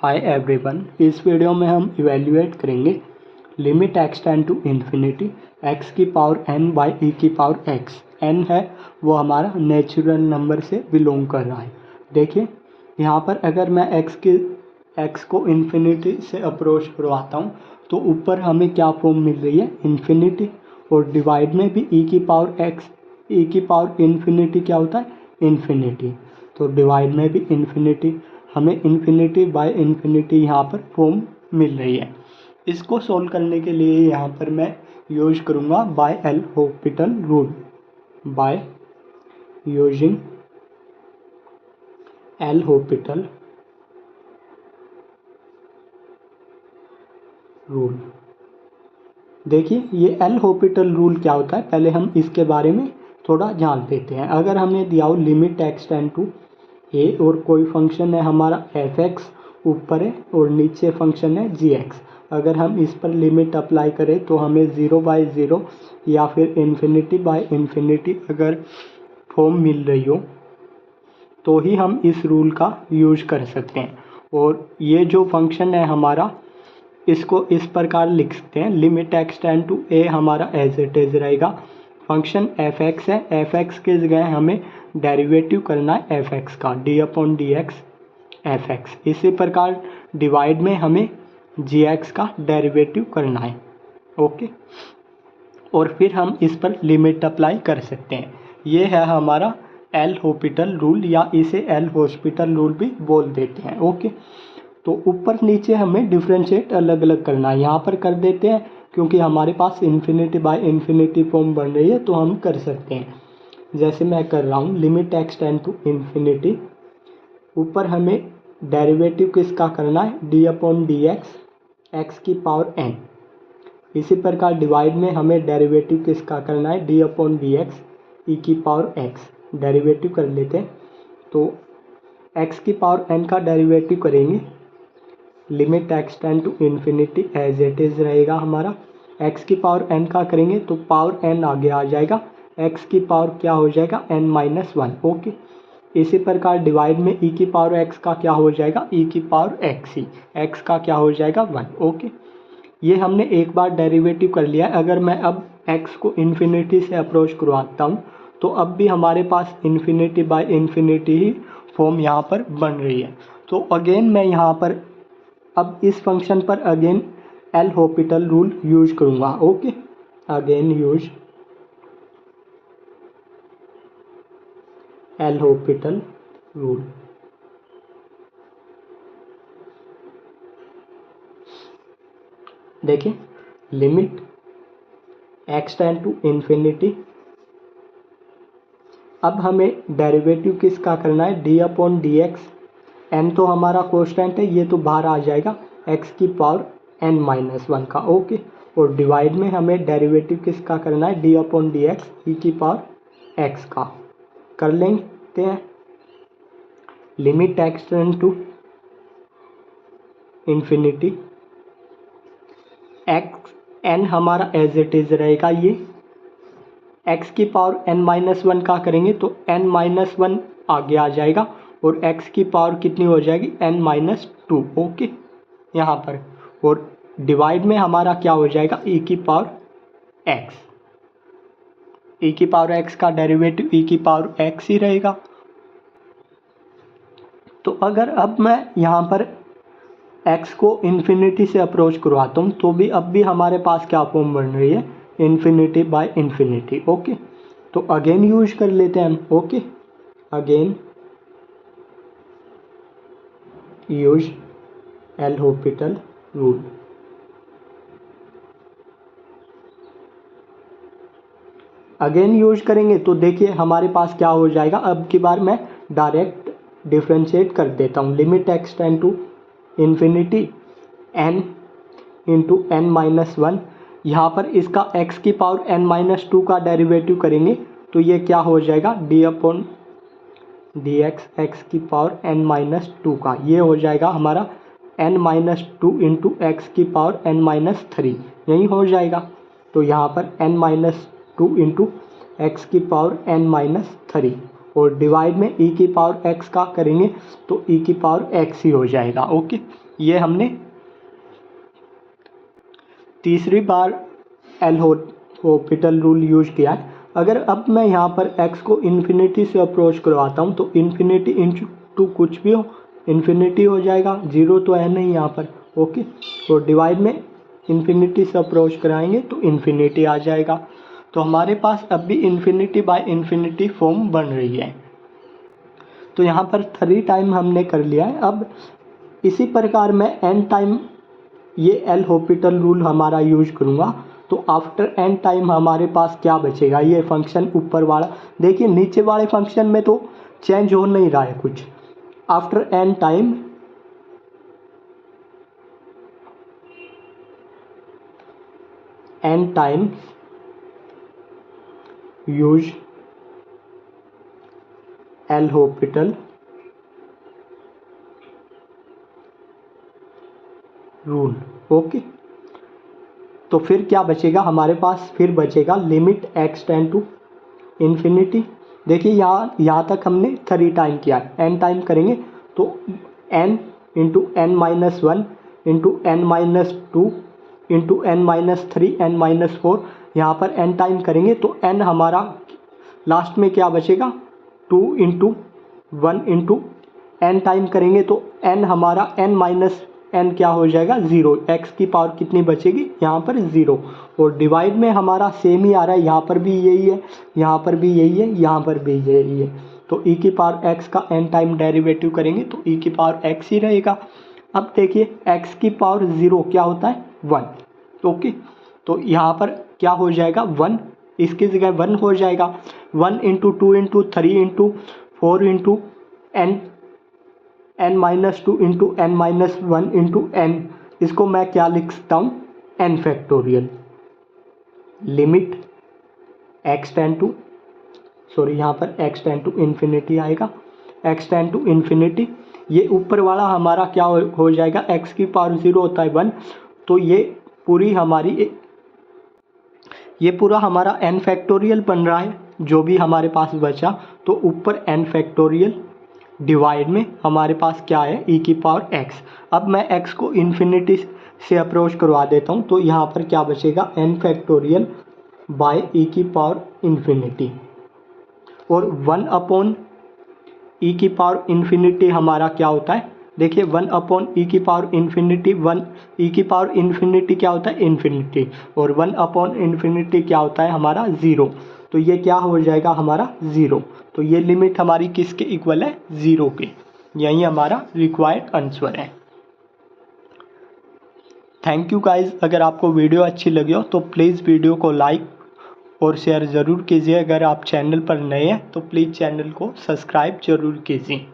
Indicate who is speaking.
Speaker 1: Hi everyone, इस video में हम इवेल्युएट करेंगे limit x tend to infinity x की पावर एन बाई ई की पावर एक्स। एन है वो हमारा नेचुरल नंबर से बिलोंग कर रहा है। देखिए यहाँ पर अगर मैं एक्स को इन्फिनिटी से अप्रोच करवाता हूँ तो ऊपर हमें क्या फॉर्म मिल रही है, इन्फिनिटी, और डिवाइड में भी ई की पावर एक्स, ई की पावर इन्फिनिटी क्या होता है, इन्फिनिटी। तो डिवाइड में भी इन्फिनिटी, हमें इन्फिनिटी बाय इन्फिनिटी यहाँ पर फॉर्म मिल रही है। इसको सॉल्व करने के लिए यहाँ पर मैं यूज करूँगा by L hospital rule, by using L hospital rule. देखिए ये एल हॉस्पिटल रूल क्या होता है, पहले हम इसके बारे में थोड़ा जान लेते हैं। अगर हमें दिया हो लिमिट एक्स टेंड टू ए और कोई फंक्शन है हमारा एफ एक्स ऊपर है और नीचे फंक्शन है जी एक्स, अगर हम इस पर लिमिट अप्लाई करें तो हमें 0/0 या फिर इन्फिनिटी बाय इन्फिनिटी अगर फॉर्म मिल रही हो तो ही हम इस रूल का यूज कर सकते हैं। और ये जो फंक्शन है हमारा, इसको इस प्रकार लिख सकते हैं, लिमिट एक्स टेंड टू ए हमारा एज इट इज रहेगा। फंक्शन एफ एक्स है, एफ एक्स के जगह हमें डेरिवेटिव करना है एफ एक्स का, D upon d x F x. इसी प्रकार डिवाइड में हमें जी एक्स का डेरिवेटिव करना है, ओके। और फिर हम इस पर लिमिट अप्लाई कर सकते हैं। ये है हमारा एल हॉस्पिटल रूल, या इसे एल हॉस्पिटल रूल भी बोल देते हैं, ओके। तो ऊपर नीचे हमें डिफ्रेंशिएट अलग अलग करना है, यहाँ पर कर देते हैं क्योंकि हमारे पास इन्फिनिटी बाय इन्फिनिटी फॉर्म बन रही है तो हम कर सकते हैं। जैसे मैं कर रहा हूँ limit x tend to infinity, ऊपर हमें डेरिवेटिव किसका करना है, d upon d x x की पावर एन। इसी प्रकार डिवाइड में हमें डेरिवेटिव किसका करना है, d upon d x e की पावर एक्स। डेरिवेटिव कर लेते हैं तो एक्स की पावर एन का डेरिवेटिव करेंगे, limit x tend to infinity as it is रहेगा हमारा। एक्स की पावर एन का करेंगे तो पावर एन आगे आ जाएगा, एक्स की पावर क्या हो जाएगा, एन माइनस वन, ओके। इसी प्रकार डिवाइड में ई की पावर एक्स का क्या हो जाएगा, ई की पावर एक्स ही, एक्स का क्या हो जाएगा, वन, ओके। ये हमने एक बार डेरिवेटिव कर लिया है। अगर मैं अब एक्स को इन्फिनिटी से अप्रोच करवाता हूँ तो अब भी हमारे पास इन्फिनिटी बाय इन्फिनिटी ही फॉर्म यहाँ पर बन रही है। तो अगेन मैं यहाँ पर अब इस फंक्शन पर again L hospital rule use करूँगा, okay. Again use L hospital rule. देखिए limit x tend to infinity, अब हमें डेरिवेटिव किसका करना है, d upon d x. N तो हमारा कांस्टेंट है, ये तो बाहर आ जाएगा, एक्स की पावर एन माइनस वन का, ओके। और डिवाइड में हमें डेरिवेटिव किसका करना है, d upon d x e की पावर एक्स का। कर लेते हैं limit x tend to infinity x n हमारा एज इट इज रहेगा, ये एक्स की पावर एन माइनस वन का करेंगे तो एन माइनस वन आगे आ जाएगा और एक्स की पावर कितनी हो जाएगी, एन माइनस टू, ओके यहाँ पर। और डिवाइड में हमारा क्या हो जाएगा, ई की पावर एक्स, ई की पावर एक्स का डेरिवेटिव ई की पावर एक्स ही रहेगा। तो अगर अब मैं यहाँ पर एक्स को इन्फिनिटी से अप्रोच करवाता हूँ तो भी अब भी हमारे पास क्या फॉर्म बन रही है, इन्फिनिटी बाय इन्फिनिटी, ओके। तो अगेन यूज कर लेते हैं हम, okay. Again use L hospital rule. Again use करेंगे तो देखिए हमारे पास क्या हो जाएगा, अब की बार मैं डायरेक्ट डिफ्रेंशिएट कर देता हूँ, limit x tend to infinity n into n minus one. यहाँ पर इसका x की पावर n माइनस टू का डेरिवेटिव करेंगे तो ये क्या हो जाएगा, d upon d x x की पावर n माइनस टू का, ये हो जाएगा हमारा n minus two into x की पावर n माइनस थ्री, यही हो जाएगा। तो यहाँ पर n minus two into x की पावर n माइनस थ्री, और डिवाइड में ई की पावर एक्स का करेंगे तो ई की पावर एक्स ही हो जाएगा। ओके, ये हमने तीसरी बार एल हॉस्पिटल रूल यूज किया है। अगर अब मैं यहाँ पर x को इन्फिनिटी से अप्रोच करवाता हूँ तो इन्फिनिटी इंटू कुछ भी हो इन्फिनिटी हो जाएगा, जीरो तो है नहीं यहाँ पर। ओके, तो डिवाइड में इन्फिनिटी से अप्रोच कराएंगे तो इन्फिनिटी आ जाएगा। तो हमारे पास अब भी इन्फिनिटी बाय इन्फिनिटी फॉर्म बन रही है। तो यहाँ पर 3 टाइम हमने कर लिया है। अब इसी प्रकार मैं n टाइम ये एल हॉस्पिटल रूल हमारा यूज करूँगा तो आफ्टर n टाइम हमारे पास क्या बचेगा, ये फंक्शन ऊपर वाला देखिए, नीचे वाले फंक्शन में तो चेंज हो नहीं रहा है कुछ। After n time use L hospital rule. Okay, तो फिर क्या बचेगा हमारे पास, फिर बचेगा limit x tend to infinity. देखिए यहाँ तक हमने 3 टाइम किया है, n टाइम करेंगे तो n into n minus 1 into n minus 2 into n minus 3 n minus 4, यहाँ पर n टाइम करेंगे तो n हमारा लास्ट में क्या बचेगा 2 इंटू 1 इंटू n टाइम करेंगे तो n हमारा n माइनस n क्या हो जाएगा 0, x की पावर कितनी बचेगी यहाँ पर 0। और डिवाइड में हमारा सेम ही आ रहा है, यहाँ पर भी यही है, यहाँ पर भी यही है, यहाँ पर भी यही है। तो e की पावर x का n टाइम डेरिवेटिव करेंगे तो e की पावर x ही रहेगा। अब देखिए x की पावर 0 क्या होता है 1। ओके, तो यहाँ पर क्या हो जाएगा 1, इसकी जगह 1 हो जाएगा। 1 into 2 into 3 into 4 into n minus 2 into n minus 1 into n, इसको मैं क्या लिख सकता हूँ n factorial. Limit x tend to यहाँ पर x टेंड टू इन्फिनिटी आएगा, x टेंड टू इन्फिनिटी। ये ऊपर वाला हमारा क्या हो जाएगा, x की पावर 0 होता है 1, तो ये पूरा हमारा n फैक्टोरियल बन रहा है जो भी हमारे पास बचा। तो ऊपर n फैक्टोरियल डिवाइड में हमारे पास क्या है e की पावर x। अब मैं x को इन्फिनिटी से अप्रोच करवा देता हूँ तो यहाँ पर क्या बचेगा n फैक्टोरियल बाय e की पावर इन्फिनिटी, और 1 अपॉन e की पावर इन्फिनिटी हमारा क्या होता है, देखिए 1 अपॉन e की पावर इन्फिनिटी, 1 e की पावर इन्फिनिटी क्या होता है इन्फिनिटी, और 1 अपॉन इन्फिनिटी क्या होता है हमारा 0। तो ये क्या हो जाएगा हमारा 0। तो ये लिमिट हमारी किसके इक्वल है 0 के। यही हमारा रिक्वायर्ड आंसर है। Thank you guys. अगर आपको वीडियो अच्छी लगी हो तो प्लीज़ वीडियो को लाइक और शेयर ज़रूर कीजिए। अगर आप चैनल पर नए हैं तो प्लीज़ चैनल को सब्सक्राइब ज़रूर कीजिए।